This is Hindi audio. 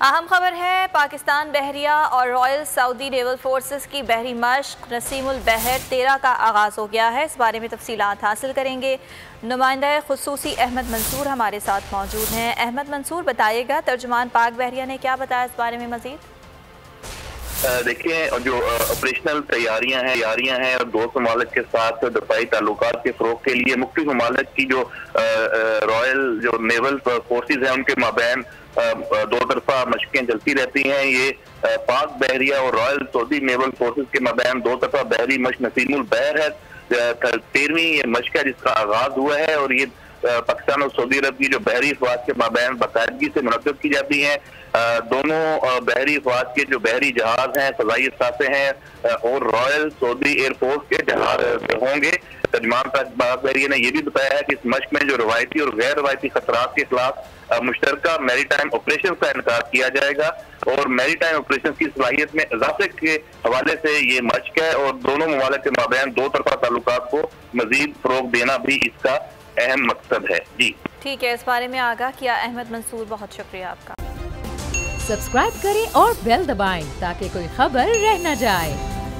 अहम खबर है, पाकिस्तान बहरिया और रॉयल सऊदी नेवल फोर्सेस की बहरी मश्क नसीमुल बहर 13 का आगाज़ हो गया है। इस बारे में तफसीलात हासिल करेंगे। नुमाइंदा खुसूसी अहमद मंसूर हमारे साथ मौजूद हैं। अहमद मंसूर, बताइएगा तर्जुमान पाक बहरिया ने क्या बताया इस बारे में मजीद? देखिए, जो ऑपरेशनल तैयारियां हैं और दोस्त ममालिक के साथ दफाई ताल्लुकात के फ़रोग के लिए मुख्तलिफ ममालिक की जो रॉयल जो नेवल फोर्सेज हैं उनके माबैन दो तरफा मशकें चलती रहती हैं। ये पाक बहरिया और रॉयल सऊदी नेवल फोर्सेज के माबैन दो तरफा बहरी मश्क नसीमुल बहर है। 13वीं ये मश्क है जिसका आगाज हुआ है और ये पाकिस्तान और सऊदी अरब की जो बहरी अफवाज के माबैन बाकायदगी से मुनक्किद की जाती हैं। दोनों बहरी अफवाज के जो बहरी जहाज हैं, फजाई असासे हैं और रॉयल सऊदी एयरफोर्स के जहाज होंगे। तर्जुमान पाक बहरिया ने यह भी बताया है कि इस मश्क में जो रवायती और गैर रवायती खतरात के खिलाफ मुश्तरका मैरीटाइम ऑपरेशन का इनकार किया जाएगा और मैरीटाइम ऑपरेशन की सलाहियत में इजाफे के हवाले से ये मश्क है और दोनों ममालिक के माबैन दो तरफा ताल्लुकात को मजीद फरोग देना भी इसका अहम मकसद है। जी ठीक है, इस बारे में आगाह किया अहमद मंसूर, बहुत शुक्रिया आपका। सब्सक्राइब करें और बेल दबाएं ताकि कोई खबर रह न जाए।